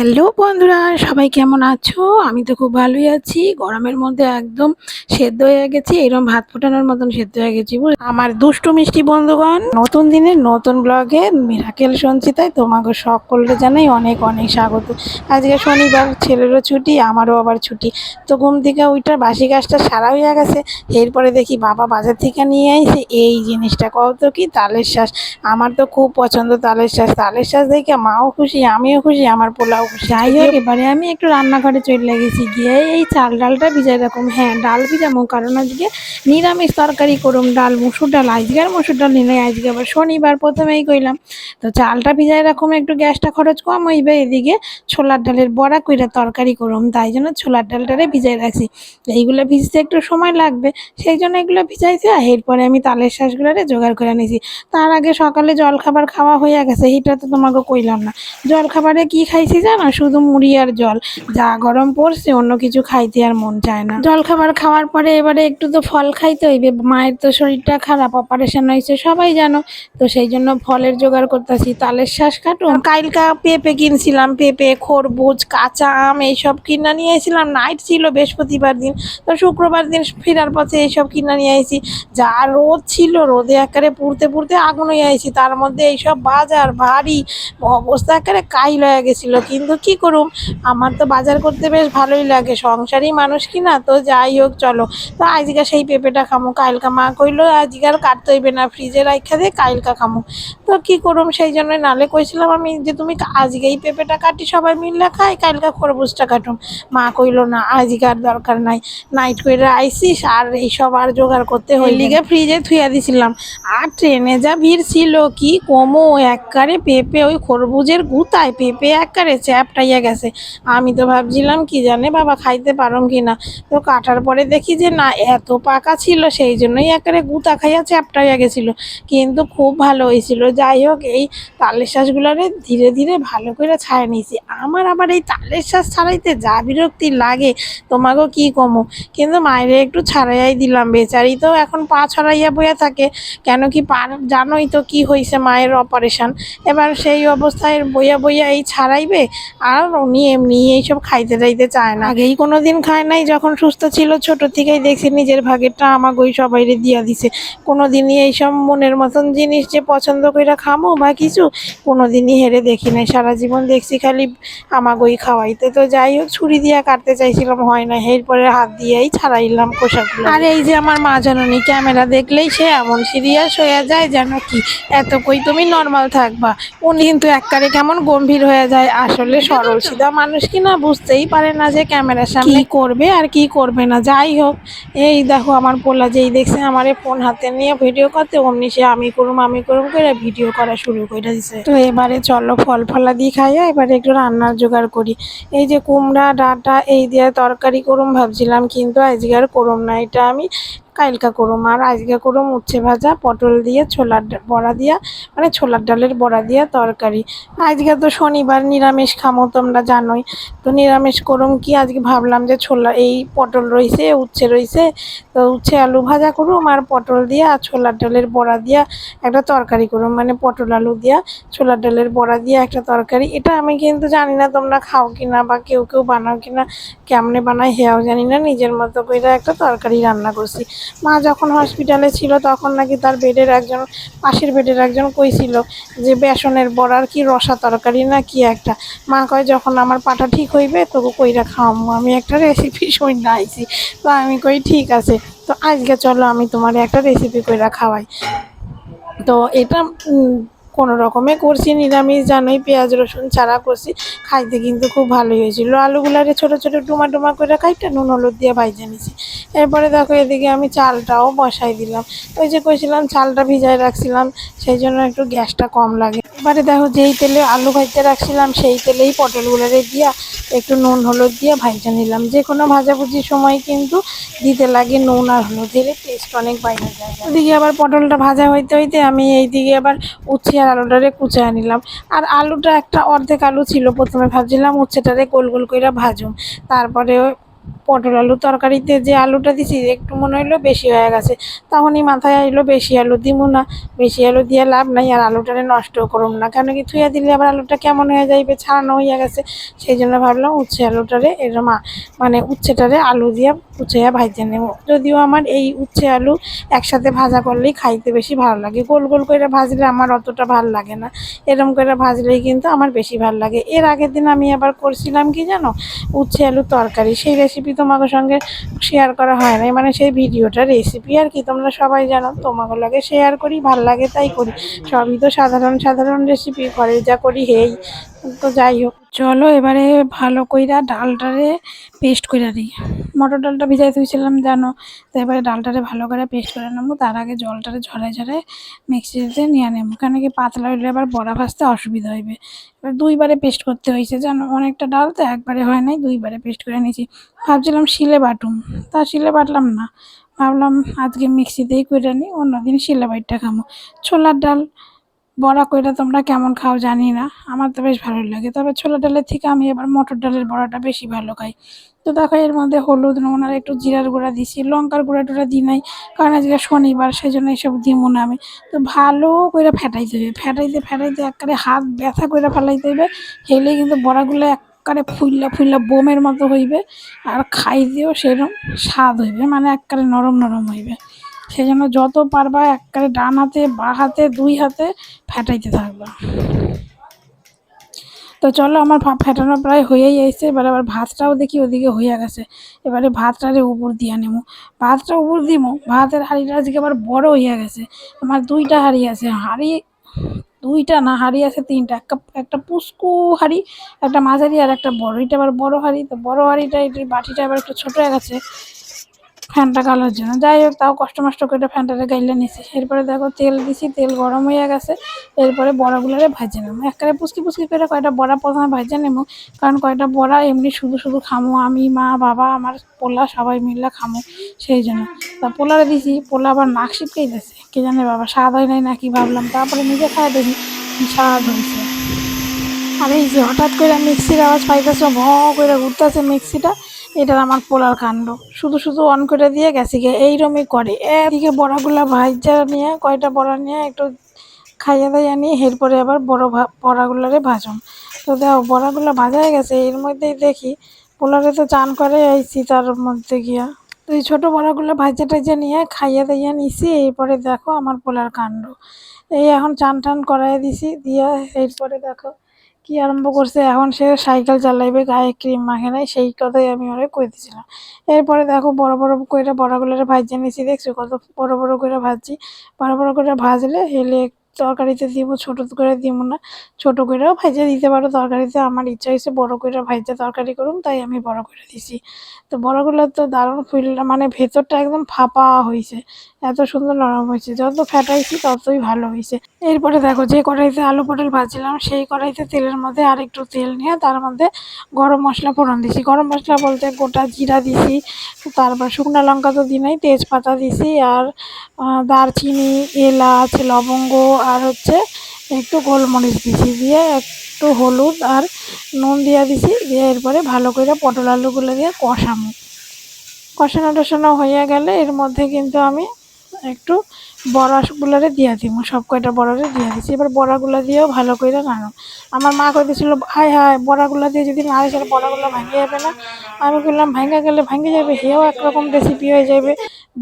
Hello বন্ধুরা, সবাই কেমন আছো? আমি তো খুব ভালোই আছি। গরমের মধ্যে একদম সেদ্ধ হয়ে গেছি, এরকম ভাত ফোটানোর মতন সেদ্ধ হয়ে গেছি। আমার দুষ্টু মিষ্টি বন্ধুগণ, নতুন দিনের নতুন ব্লগে মিরাকেল সঞ্চিতায় তোমাকে সকলকে জানাই অনেক অনেক স্বাগত। আজকে শনিবার, ছেলেরও ছুটি, আমারও আবার ছুটি। তো ঘুম থেকে ওইটার বাসি কাজটা সারা হয়ে গেছে। এরপরে দেখি বাবা বাজার থেকে নিয়ে এসে এই জিনিসটা, কত কি তালের শাঁস। আমার তো খুব পছন্দ তালের শাঁস। তালের শাঁস দেখে মাও খুশি, আমিও খুশি, আমার পোলাও খুশি। যাই হোক, এবারে আমি একটু রান্নাঘরে চলে গেছি, গিয়ে এই চাল ডালটা ভিজাই রাখুম। হ্যাঁ, ডাল ভিজামো, কারণ আজকে নিরামিষ তরকারি করুম। ডাল, মুসুর ডাল, আজকে আর মুসুর ডাল নিলে, আজকে আবার শনিবার, প্রথমেই কইলাম। তো চালটা ভিজাই রাখুম, একটু গ্যাসটা খরচ কম হইবে। এদিকে ছোলার ডালের বড়া কইরা তরকারি করুম, তাই জন্য ছোলার ডালটারে ভিজাই রাখছি। এইগুলো ভিজতে একটু সময় লাগবে, সেই জন্য এগুলো ভিজাইছি। আর এরপরে আমি তালের শাঁসগুলোরে জোগাড় করে নিয়েছি। তার আগে সকালে জলখাবার খাওয়া হয়ে গেছে, এটা তো তোমাকে কইলাম না। জলখাবারে কি খাইছি জানো? শুধু মুড়ি আর জল। যা গরম পড়ছে, অন্য কিছু খাইতে আর মন চায় না। জলখাবার খাওয়ার পরে এবারে একটু তো ফল খাইতে হইবে। মায়ের তো শরীরটা খারাপ, অপারেশন হয়েছে, সবাই জানো। তো সেই জন্য ফলের জোগাড় করতেছি। তালের শাঁস কাটুম। কালকা পেঁপে কিনছিলাম, পেঁপে, খরবুজ, কাঁচা আম এইসব কিনা নিয়ে এসেছিলাম। নাইট ছিল বৃহস্পতিবার দিন, তো শুক্রবার দিন ফেরার পথে এইসব কিনা নিয়ে আইছি। যা রোদ ছিল, রোদে একেবারে পুড়তে পুড়তে আগুন হয়ে আইছি। তার মধ্যে এইসব বাজার ভারী, অবস্থা একেবারে কাইল হয়ে গেছিল। কিন্তু কি করুম, আমার তো বাজার করতে বেশ ভালোই লাগে, সংসারী মানুষ কিনা। তো যাই হোক, চলো। তো আজকে সেই পেঁপেটা খামো। কালকা মা কইলো আজকে আর কাটতে হইবে না, ফ্রিজে রাখা দিয়ে কালকা খামো। তো কি করুম, সেই জন্য নালে কইছিলাম আমি যে তুমি আজকেই পেঁপেটা কাটি, সবাই মিললে খাই, কালকা খরবুজটা কাটুম। মা কইলো না, আজকে আর দরকার নাই, নাইট করে আইসিস, আর এইসব আর জোগাড় করতে হইল লিগে ফ্রিজে থুইয়া দিছিলাম। আর ট্রেনে যা ভিড় ছিল, কি কমো, একবারে পেঁপে ওই খরবুজের গুতায় পেঁপে একবারে চ্যাপটাইয়া গেছে। আমি তো ভাবছিলাম কি জানে বাবা খাইতে পারম কি না। তো কাটার পরে দেখি যে না, এত পাকা ছিল, সেই জন্যই একেবারে গুতা খাইয়া চ্যাপটাইয়া গেছিলো। কিন্তু খুব ভালো হয়েছিল। যাই হোক, এই তালের শাঁসগুলোরে ধীরে ধীরে ভালো করে ছাড়িয়ে নিয়েছি। আমার আবার এই তালের শাঁস ছাড়াইতে যা বিরক্তি লাগে, তোমাকেও কি কমো। কিন্তু মায়েরে একটু ছাড়াইয়াই দিলাম, বেচারি তো এখন পা ছড়াইয়া বইয়া থাকে। কেন কি পা, জানোই তো কি হয়েছে, মায়ের অপারেশন। এবার সেই অবস্থায় বইয়া বইয়া এই ছাড়াইবে, আর উনি এমনি এইসব খাইতে টাইতে চায় না। আগেই কোনো দিন খায় নাই, যখন সুস্থ ছিল ছোট থেকেই দেখছি নিজের ভাগেরটা আমাকে ওই সবাইরে দিয়া দিছে। কোনো দিনই এইসব মনের মতন জিনিস যে পছন্দ করে খামো বা কিছু, কোনো দিনই হেরে দেখি নাই। সারা জীবন দেখছি খালি আমাকে ওই খাওয়াইতে। তো যাই হোক, ছুরি দিয়া কাটতে চাইছিলাম, হয় না, এরপরে হাত দিয়েই ছাড়াইলাম খোসাগুলো। আর এই যে আমার মা জাননি, ক্যামেরা দেখলেই সে এমন সিরিয়াস হয়ে যায় যেন কি, এত কই তুমি নর্মাল থাকবা। উনি কিন্তু একবারে কেমন গম্ভীর হয়ে যায়। আসলে সরল সিধা মানুষ কিনা, বুঝতেই পারে না যে ক্যামেরার সামনে কি করবে আর কি করবে না। যাই হোক, এই দেখো আমার পোলা যেই দেখছে আমারে ফোন হাতে নিয়ে ভিডিও করতে, অমনি সে আমি করুম করে ভিডিও করা শুরু করে দিছে। তো এবারে চলো ফল ফলাদি খাইয়া এবারে একটু রান্নার জোগাড় করি। এই যে কুমড়া ডাঁটা এই দিয়ে তরকারি করুম ভাবছিলাম, কিন্তু আজকে আর করুম না, এটা আমি কালকা করুম। আর আজকে করুম উচ্ছে ভাজা, পটল দিয়ে ছোলার বড়া দিয়া, মানে ছোলার ডালের বড়া দিয়া তরকারি। আজকে তো শনিবার, নিরামিষ খামো, তোমরা জানোই। তো নিরামিষ করুম কি, আজকে ভাবলাম যে ছোলা, এই পটল রইছে, উচ্ছে রইছে, তো উচ্ছে আলু ভাজা করুম, আর পটল দিয়া আর ছোলার ডালের বড়া দিয়া একটা তরকারি করুম, মানে পটল আলু দিয়া ছোলার ডালের বড়া দিয়া একটা তরকারি। এটা আমি কিন্তু জানি না তোমরা খাও কিনা বা কেউ কেউ বানাও কিনা, কেমনে বানাই হেয়াও জানি না। নিজের মতো করে একটা তরকারি রান্না করছি। মা যখন হসপিটালে ছিল তখন নাকি তার বেডের একজন, পাশের বেডের একজন কইছিল যে বেসনের বড়ার কি রসা তরকারি না কি একটা। মা কয় যখন আমার পাটা ঠিক হইবে তোকে কইরা খাওয়ামো। আমি একটা রেসিপি শুনে আইছি। তো আমি কই ঠিক আছে, তো আজকে চলো আমি তোমার একটা রেসিপি কইরা খাওয়াই। তো এটা কোনো রকমে করছি, নিরামিষ জানোই, পেঁয়াজ রসুন ছাড়া করছি। খাইতে কিন্তু খুব ভালোই হয়েছিল। আলুগুলারে ছোটো ছোটো টুমা টুমা করে খাইতে নুন হলুদ দিয়ে ভাইজে নিছি। এরপরে দেখো এদিকে আমি চালটাও বসাই দিলাম। ওই যে কইছিলাম চালটা ভিজাই রাখছিলাম, সেই জন্য একটু গ্যাসটা কম লাগে। এবারে দেখো যেই তেলে আলু ভাজতে রাখছিলাম, সেই তেলেই পটলগুলোরে দিয়া একটু নুন হলুদ দিয়ে ভাজা নিলাম। যে কোনো ভাজাভুজির সময় কিন্তু দিতে লাগে নুন আর হলুদ, দিলে টেস্ট অনেক বাইরে যায়। ওদিকে আবার পটলটা ভাজা হইতে হইতে আমি এইদিকে আবার উচ্ছে আর আলুটারে কুচায় নিলাম। আর আলুটা একটা অর্ধেক আলু ছিল, প্রথমে ভাবছিলাম উচ্ছেটারে গোল গোল করে ভাজুম, তারপরে পটল আলু তরকারিতে যে আলুটা দিছি একটু মনে হইলো বেশি হয়ে গেছে, তখনই মাথায় আইলো বেশি আলু দিব না, বেশি আলু দিয়ে লাভ নাই, আর আলুটারে নষ্টও করুম না, কেন কি থুয়া দিলে আবার আলুটা কেমন হয়ে যাইবে, ছাড়ানো হইয়া গেছে। সেই জন্য ভাবলাম উচ্ছে আলুটারে এরম মানে উচ্ছেটারে আলু দিয়ে উচ্ছেয়া ভাজতে নেব। যদিও আমার এই উচ্ছে আলু একসাথে ভাজা করলেই খাইতে বেশি ভালো লাগে, গোল গোল করে ভাজলে আমার অতটা ভালো লাগে না, এরম করে ভাজলেই কিন্তু আমার বেশি ভালো লাগে। এর আগের দিন আমি আবার করছিলাম কি জানো, উচ্ছে আলু তরকারি, সেই রেসিপি তোমাদের সঙ্গে শেয়ার করা হয় নাই, মানে সেই ভিডিওটা রেসিপি আর কি, তোমরা সবাই জানো, তোমাকে লাগে শেয়ার করি, ভাল লাগে তাই করি, সবই তো সাধারণ সাধারণ রেসিপি, ঘরে যা করি হেই। তো যাই হোক, চলো এবারে ভালো কইরা ডালটারে পেস্ট কইরা দিই। মটর ডালটা ভিজাই দিয়েছিলাম জানো, তো এবারে ডালটারে ভালো করে পেস্ট করে নেবো, তার আগে জলটারে ঝরাই ঝরাই মিক্সিতে নিয়ে নেবো, কেন কি পাতলা হইলে আবার বড়া ভাজতে অসুবিধা হইবে। এবার দুইবারে পেস্ট করতে হয়েছে জানো, অনেকটা ডাল তো একবারে হয় নাই, দুইবারে পেস্ট করে নিয়েছি। ভাবছিলাম শিলে বাটুম, তা শিলে বাটলাম না, ভাবলাম আজকে মিক্সিতেই করে নিই, অন্যদিন শিলে বাইটটা খামো। ছোলার ডাল বড়া কইরা তোমরা কেমন খাও জানি না, আমার তো বেশ ভালো লাগে, তবে ছোলা ডালের থেকে আমি এবার মটর ডালের বড়াটা বেশি ভালো খাই। তো দেখো এর মধ্যে হলুদ নুন আর একটু জিরার গুঁড়া দিছি, লঙ্কার গুঁড়া টুড়া দিই নাই, কারণ আজকে শনিবার, সেই জন্য এসব দিব না আমি। তো ভালো করে ফেটাইতে হবে, ফেটাইতে ফেটাইতে একবারে হাত ব্যথা করে ফেলাইতে হইবে, হেলে কিন্তু বড়াগুলো একবারে ফুইল্লা ফুইল্লা বোমের মতো হইবে, আর খাইতেও সেরকম স্বাদ হইবে, মানে একবারে নরম নরম হইবে। সেই জন্য যত পারবা একবারে ডান হাতে বা হাতে দুই হাতে ফেটাইতে থাকবা। তো চলো আমার ফেটানো প্রায় হয়েই আসছে, এবারে আবার ভাতটাও দেখি ওদিকে হইয়া গেছে, এবারে ভাতটারে উপর দিয়া নেবো, ভাতটা উপর দিব, ভাতের হাঁড়িটা আজকে আবার বড় হইয়া গেছে, আমার দুইটা হাঁড়ি আছে, হাঁড়ি দুইটা না হাঁড়ি আছে তিনটা, একটা পুস্কু হাঁড়ি, একটা মাঝারি আর একটা বড়, এটা আবার বড় হাঁড়ি, তো বড় হাঁড়িটা এটির বাটিটা আবার একটু ছোট হয়ে গেছে ফ্যানটা গালার জন্য, যাই হোক তাও কষ্ট মষ্ট করে ফ্যানটারে গাইলে নিছি। এরপরে দেখো তেল দিছি, তেল গরম হয়ে গেছে, এরপরে বড়াগুলোরে ভাজে নেবো, একবারে পুচকি পুচকি করে কয়টা বড়া প্রথমে ভাজে নেবো, কারণ কয়টা বড়া এমনি শুধু শুধু খামো আমি, মা, বাবা, আমার পোলা সবাই মিলে খামো, সেই জন্য। তা পোলারে দিছি, পোলা আবার নাক শিপকেই দিয়েছে, কে জানে বাবা স্বাদ হয় নাই নাকি ভাবলাম, তারপরে নিজে খাই দেখি স্বাদ হয়েছে। আর এই যে হঠাৎ করে মিক্সির আওয়াজ পাইতেছ, ভ করে ঘুরতেছে মিক্সিটা, এটার আমার পোলার কাণ্ড, শুধু শুধু অন করে দিয়ে গেছি গে, এইরকমই করে। এদিকে বড়াগুলা ভাজা নিয়ে কয়টা বড়া নিয়ে একটু খাইয়া দাইয়া নিয়ে এরপরে আবার বড়াগুলারে ভাজম। তো দেখো বড়াগুলা ভাজা হয়ে গেছে, এর মধ্যেই দেখি পোলারে তো চান করে আইছি, তার মধ্যে গিয়া তো এই ছোটো বড়াগুলো ভাজা টাজা নিয়ে খাইয়া দাইয়া নিছি, এরপরে দেখো আমার পোলার কাণ্ড, এই এখন চান টান করাই দিছি দিয়া, এরপরে দেখো কি আরম্ভ করছে, এখন সে সাইকেল চালাইবে, গায়ে ক্রিম মাখে নাই, সেই কথাই আমি ওরে কইতেছিলাম। এরপরে দেখো বড় বড় করে বড়াগুলোরে ভাজে নিছি, দেখছো কত বড় বড় করে ভাজছি, বড় বড় করে ভাজলে হেলে তরকারিতে দিব, ছোটো করে দিব না, ছোটো করেও ভাজে দিতে পারো তরকারিতে, আমার ইচ্ছা হয়েছে বড় করে ভাজতে তরকারি করুন, তাই আমি বড় করে দিছি। তো বড়গুলো তো দারুণ ফুলটা, মানে ভেতরটা একদম ফাঁপা হয়েছে, এত সুন্দর নরম হয়েছে, যত ফ্যাটাইছি ততই ভালো হয়েছে। এরপরে দেখো যে কড়াইতে আলু পটল ভাজছিলাম, সেই কড়াইতে তেলের মধ্যে আর একটু তেল নিয়ে তার মধ্যে গরম মশলা ফোড়ন দিছি, গরম মশলা বলতে গোটা জিরা দিছি, তারপর শুকনো লঙ্কা তো দিই নাই, তেজপাতা দিছি, আর দারচিনি, এলাচ, লবঙ্গ, আর হচ্ছে একটু গোলমরিচ দিছি, দিয়ে একটু হলুদ আর নুন দিয়ে দিছি, দিয়ে এরপরে ভালো করে পটল আলুগুলো দিয়ে কষানো টষানো হয়ে গেলে এর মধ্যে কিন্তু আমি একটু বড়াগুলারে দিয়া দিব, সব কয়টা বড়ারে দিয়া দিছি, এবার বড়াগুলা দিয়েও ভালো করে নাড়ো। আমার মা কইতেছিল হায় হায় বড়াগুলা দিয়ে যদি নাড়ে তাহলে বড়াগুলো ভাঙে যাবে না, আমি বললাম ভাঙা গেলে ভাঙে যাবে, হেও একরকম রেসিপি হয়ে যাবে,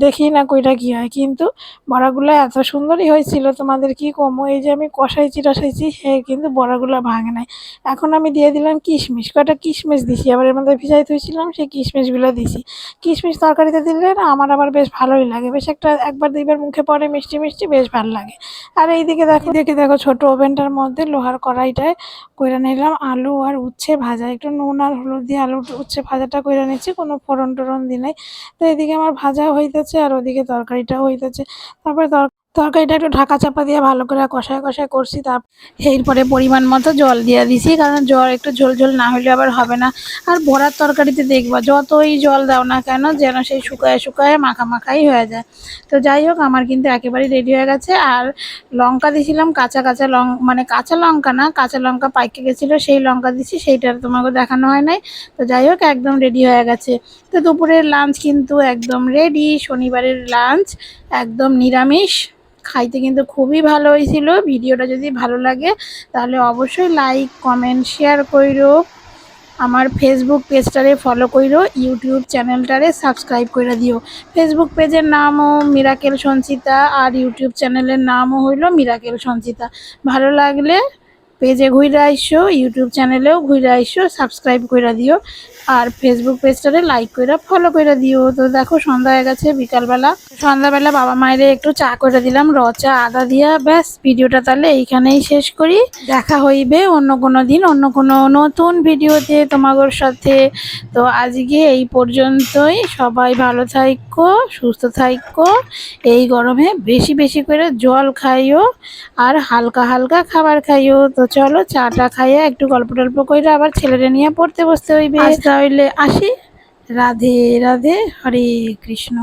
দেখি না কইটা কী হয়, কিন্তু বড়াগুলো এত সুন্দরই হয়েছিল, তোমাদের কি কমো, এই যে আমি কষাইছি টষাইছি, হে কিন্তু বড়াগুলো ভাঙে নাই। এখন আমি দিয়ে দিলাম কিশমিশ, কয়টা কিশমিশ দিছি, আবার এর মধ্যে ভিজাই থুইছিলাম সেই কিশমিশগুলো দিছি। কিশমিশ তরকারিতে দিলে না আমার আবার বেশ ভালোই লাগে, বেশ একটা একবার দুইবার মুখে পড়ে মিষ্টি মিষ্টি, বেশ ভালো লাগে। আর এইদিকে দেখো ছোট ওভেনটার মধ্যে লোহার কড়াইটায় কইরা নিলাম আলু আর উচ্ছে ভাজা, একটু নুন আর হলুদ দিয়ে আলু উচ্ছে ভাজাটা কইরা নিচ্ছি, কোনো ফোড়ন টোড়ন দিই নাই। তো এদিকে আমার ভাজা হইতেছে আর ওদিকে তরকারিটাও হইতেছে, তরকারিটা একটু ঢাকা চাপা দিয়ে ভালো করে কষায় কষায় করছি। এরপরে পরিমাণ মতো জল দিয়ে দিছি, কারণ জল একটু ঝোল ঝোল না হলে আবার হবে না। আর বড়ার তরকারিতে দেখবা যতই জল দাও না কেন যেন সেই শুকায় শুকায় মাখা মাখাই হয়ে যায়। তো যাই হোক, আমার কিন্তু একেবারেই রেডি হয়ে গেছে। আর লঙ্কা দিয়েছিলাম কাঁচা কাঁচা মানে কাঁচা লঙ্কা না, কাঁচা লঙ্কা পাইকে গেছিলো সেই লঙ্কা দিচ্ছি, সেইটা তোমাকে দেখানো হয় নাই। তো যাই হোক, একদম রেডি হয়ে গেছে। তো দুপুরের লাঞ্চ কিন্তু একদম রেডি। শনিবারের লাঞ্চ একদম নিরামিষ, খাইতে কিন্তু খুবই ভালো হয়েছিল। ভিডিওটা যদি ভালো লাগে তাহলে অবশ্যই লাইক কমেন্ট শেয়ার কইরো, আমার ফেসবুক পেজটারে ফলো কইরো, ইউটিউব চ্যানেলটারে সাবস্ক্রাইব করে দিও। ফেসবুক পেজের নামও মিরাকেল সঞ্চিতা আর ইউটিউব চ্যানেলের নামও হইল মিরাকেল সঞ্চিতা। ভালো লাগলে পেজে ঘুরে আইসো, ইউটিউব চ্যানেলেও ঘুরে আইসো, সাবস্ক্রাইব করে দিও আর ফেসবুক পেজটারে লাইক করে ফলো করে দিও। তো দেখো সন্ধ্যা হয়ে গেছে, বিকালবেলা সন্ধ্যাবেলা বাবা মায়ের একটু চা করে দিলাম, র চা আদা দিয়া। ব্যাস, ভিডিওটা তাহলে এইখানেই শেষ করি। দেখা হইবে অন্য কোনো দিন অন্য কোনো নতুন ভিডিওতে তোমাদের সাথে। তো আজকে এই পর্যন্তই। সবাই ভালো থাইকো, সুস্থ থাইকো। এই গরমে বেশি বেশি করে জল খাইও আর হালকা হালকা খাবার খাইও। তো চলো চাটা খাইয়া একটু গল্প টল্প কইরা আবার ছেলেরে নিয়ে পড়তে বসতে হইবে। আজ তাহলে আসি। রাধে রাধে, হরে কৃষ্ণ।